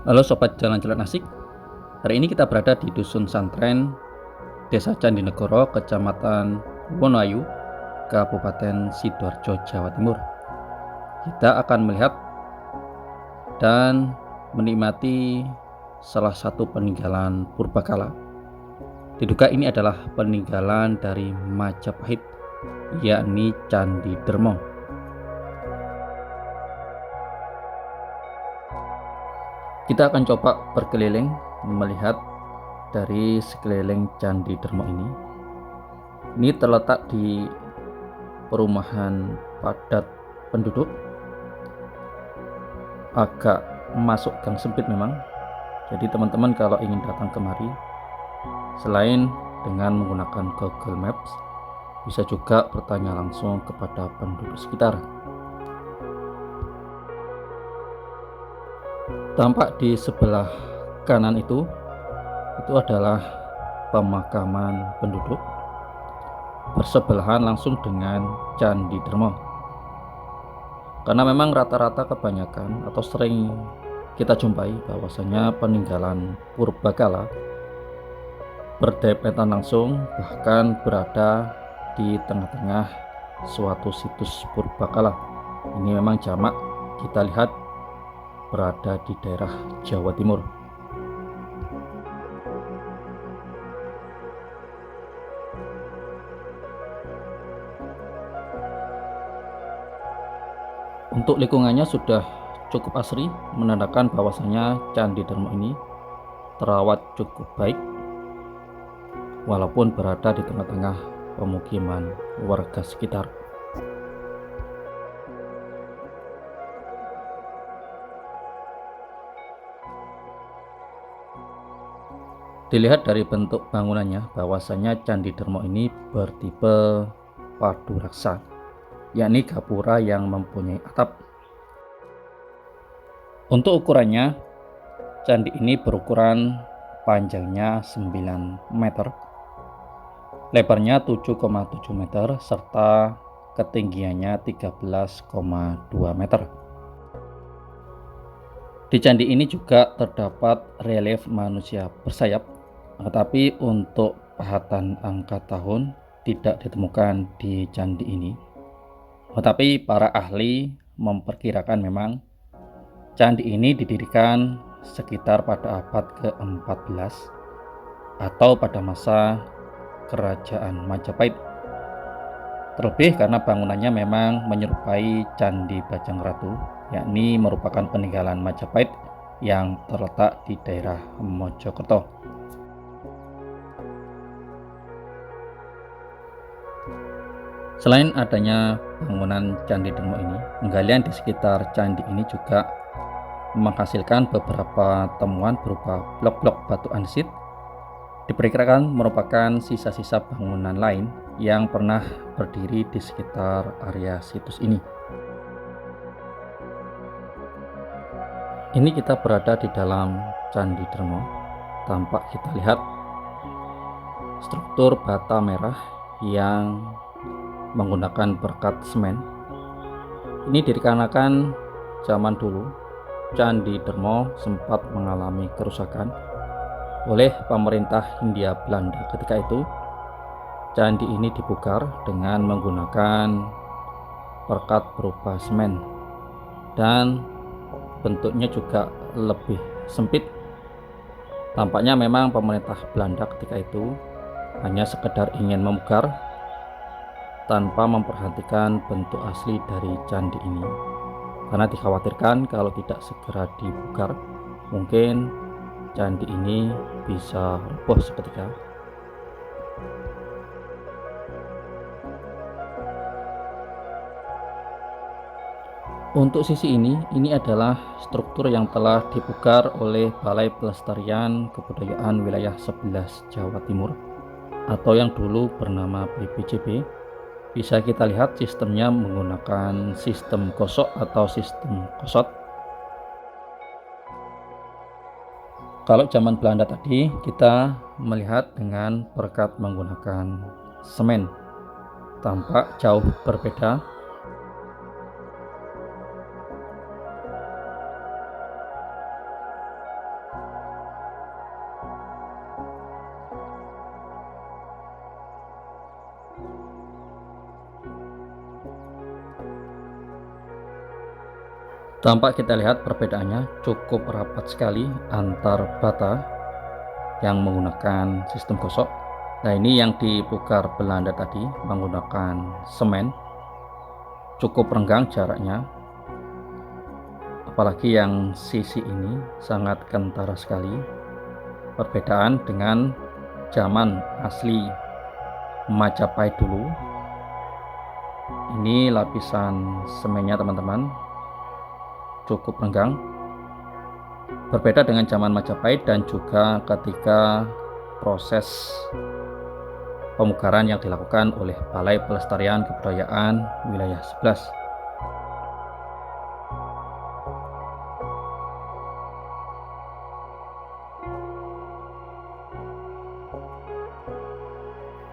Halo Sobat Jalan-Jalan Asik. Hari ini kita berada di Dusun Santren, Desa Candinegoro, Kecamatan Wonoayu, Kabupaten Sidoarjo, Jawa Timur. Kita akan melihat dan menikmati salah satu peninggalan purbakala. Diduga ini adalah peninggalan dari Majapahit, yakni Candi Dermo. Kita akan coba berkeliling melihat dari sekeliling Candi Dermo ini. Ini terletak di perumahan padat penduduk, agak masuk gang sempit memang. Jadi teman-teman kalau ingin datang kemari, selain dengan menggunakan Google Maps, bisa juga bertanya langsung kepada penduduk sekitar. Tampak di sebelah kanan itu adalah pemakaman penduduk, bersebelahan langsung dengan Candi Dermo. Karena memang rata-rata kebanyakan atau sering kita jumpai bahwasanya peninggalan purbakala berdepetan langsung, bahkan berada di tengah-tengah suatu situs purbakala. Ini memang jamak kita lihat berada di daerah Jawa Timur. Untuk lingkungannya sudah cukup asri, menandakan bahwasanya Candi Dermo ini terawat cukup baik walaupun berada di tengah-tengah pemukiman warga sekitar. Dilihat dari bentuk bangunannya bahwasanya Candi Dermo ini bertipe padu raksa, yakni gapura yang mempunyai atap. Untuk ukurannya, candi ini berukuran panjangnya 9 meter, lebarnya 7,7 meter, serta ketinggiannya 13,2 meter. Di candi ini juga terdapat relief manusia bersayap, tetapi untuk pahatan angka tahun tidak ditemukan di candi ini. Tetapi para ahli memperkirakan memang candi ini didirikan sekitar pada abad ke-14 atau pada masa Kerajaan Majapahit. Terlebih karena bangunannya memang menyerupai Candi Bajang Ratu, yakni merupakan peninggalan Majapahit yang terletak di daerah Mojokerto. Selain adanya bangunan Candi Dermo ini, penggalian di sekitar candi ini juga menghasilkan beberapa temuan berupa blok-blok batu andesit. Diperkirakan merupakan sisa-sisa bangunan lain yang pernah berdiri di sekitar area situs ini. Ini kita berada di dalam Candi Dermo. Tampak kita lihat struktur bata merah yang menggunakan berkat semen. Ini dikarenakan zaman dulu Candi Dermo sempat mengalami kerusakan oleh pemerintah Hindia Belanda. Ketika itu candi ini dibongkar dengan menggunakan perkat berupa semen dan bentuknya juga lebih sempit. Tampaknya memang pemerintah Belanda ketika itu hanya sekedar ingin membongkar tanpa memperhatikan bentuk asli dari candi ini, karena dikhawatirkan kalau tidak segera dibongkar mungkin candi ini bisa roboh seketika. Untuk sisi ini adalah struktur yang telah dibongkar oleh Balai Pelestarian Kebudayaan Wilayah 11 Jawa Timur atau yang dulu bernama BPJB. Bisa kita lihat sistemnya menggunakan sistem gosok atau sistem kosot. Kalau zaman Belanda tadi kita melihat dengan perkat menggunakan semen, tampak jauh berbeda. Tampak kita lihat perbedaannya cukup rapat sekali antar bata yang menggunakan sistem gosok. Nah, ini yang dipugar Belanda tadi menggunakan semen, cukup renggang jaraknya, apalagi yang sisi ini sangat kentara sekali. Perbedaan dengan zaman asli Majapahit dulu. Ini lapisan semennya teman-teman, cukup renggang, berbeda dengan zaman Majapahit dan juga ketika proses pemugaran yang dilakukan oleh Balai Pelestarian Kebudayaan Wilayah 11.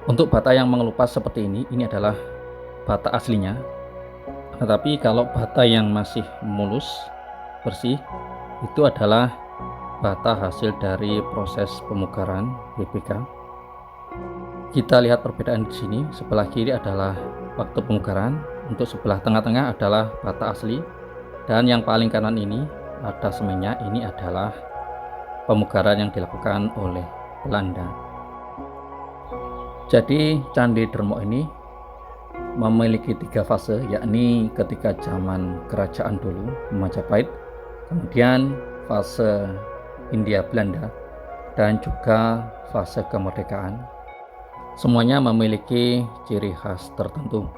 Untuk bata yang mengelupas seperti ini adalah bata aslinya. Tetapi kalau bata yang masih mulus, bersih, itu adalah bata hasil dari proses pemugaran BPK. Kita lihat perbedaan di sini. Sebelah kiri adalah waktu pemugaran, untuk sebelah tengah-tengah adalah bata asli, dan yang paling kanan ini ada semennya. Ini adalah pemugaran yang dilakukan oleh Belanda. Jadi Candi Dermo ini memiliki 3 fase, yakni ketika zaman kerajaan dulu Majapahit, kemudian fase Hindia Belanda, dan juga fase kemerdekaan. Semuanya memiliki ciri khas tertentu.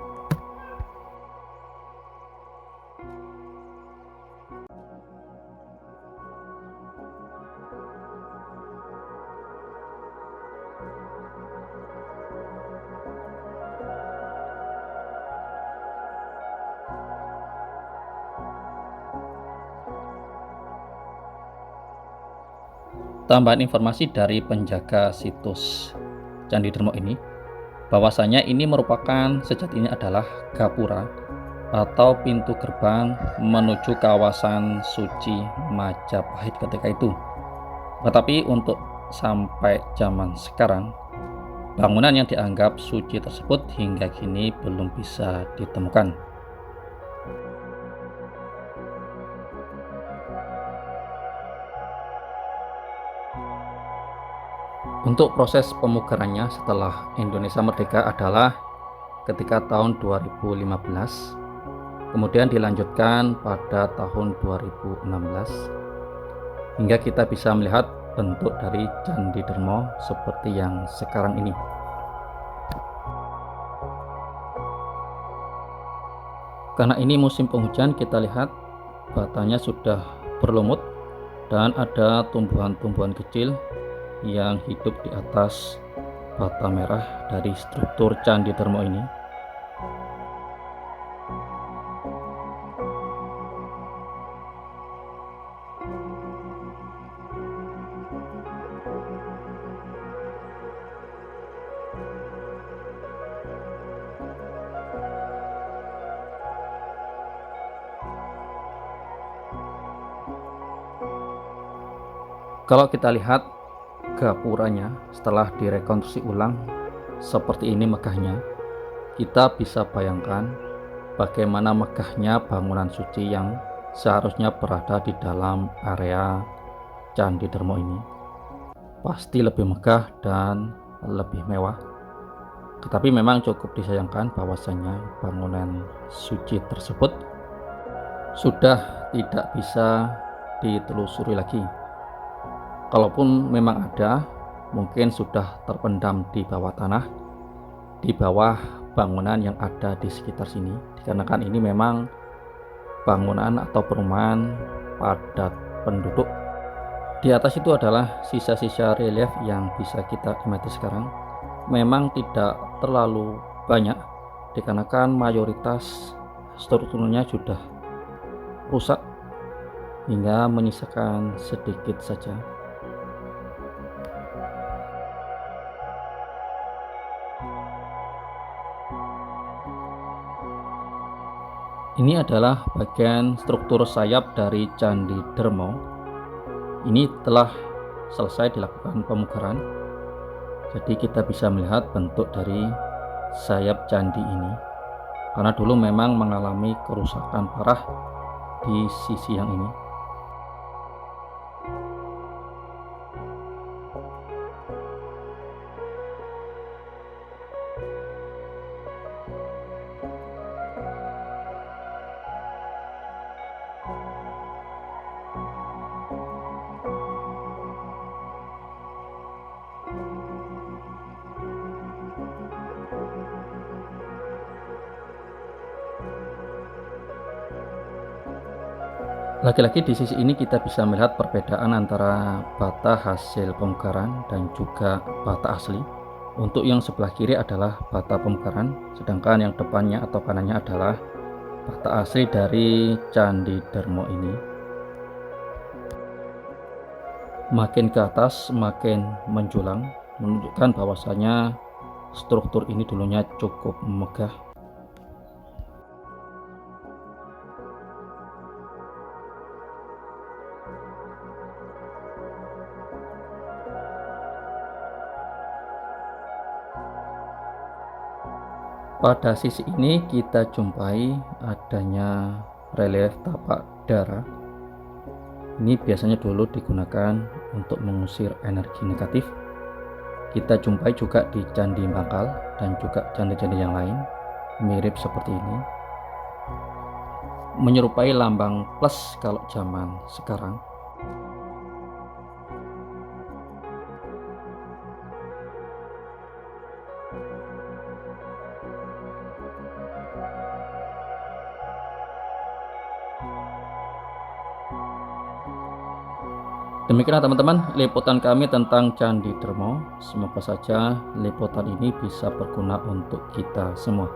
Tambahan informasi dari penjaga situs Candi Dermo ini, bahwasanya ini merupakan sejatinya adalah gapura atau pintu gerbang menuju kawasan suci Majapahit ketika itu. Tetapi untuk sampai zaman sekarang, bangunan yang dianggap suci tersebut hingga kini belum bisa ditemukan. Untuk proses pemugarannya setelah Indonesia merdeka adalah ketika tahun 2015, kemudian dilanjutkan pada tahun 2016, hingga kita bisa melihat bentuk dari Candi Dermo seperti yang sekarang ini. Karena ini musim penghujan, kita lihat batanya sudah berlumut dan ada tumbuhan-tumbuhan kecil yang hidup di atas bata merah dari struktur Candi Dermo ini. Kalau kita lihat gapuranya setelah direkonstruksi ulang seperti ini megahnya, kita bisa bayangkan bagaimana megahnya bangunan suci yang seharusnya berada di dalam area Candi Dermo ini. Pasti lebih megah dan lebih mewah. Tetapi memang cukup disayangkan bahwasanya bangunan suci tersebut sudah tidak bisa ditelusuri lagi. Kalaupun memang ada, mungkin sudah terpendam di bawah tanah, di bawah bangunan yang ada di sekitar sini. Dikarenakan ini memang bangunan atau perumahan padat penduduk. Di atas itu adalah sisa-sisa relief yang bisa kita amati sekarang. Memang tidak terlalu banyak, dikarenakan mayoritas strukturnya sudah rusak hingga menyisakan sedikit saja. Ini adalah bagian struktur sayap dari Candi Dermo. Ini telah selesai dilakukan pemugaran. Jadi kita bisa melihat bentuk dari sayap candi ini. Karena dulu memang mengalami kerusakan parah di sisi yang ini. Lagi-lagi di sisi ini kita bisa melihat perbedaan antara bata hasil pemekaran dan juga bata asli. Untuk yang sebelah kiri adalah bata pemekaran, sedangkan yang depannya atau kanannya adalah bata asli dari Candi Dermo ini. Makin ke atas makin menjulang, menunjukkan bahwasanya struktur ini dulunya cukup megah. Pada sisi ini kita jumpai adanya relief tapak dara. Ini biasanya dulu digunakan untuk mengusir energi negatif. Kita jumpai juga di Candi Mangkal dan juga candi-candi yang lain mirip seperti ini, menyerupai lambang plus kalau zaman sekarang. Demikianlah teman-teman liputan kami tentang Candi Dermo. Semoga saja liputan ini bisa berguna untuk kita semua.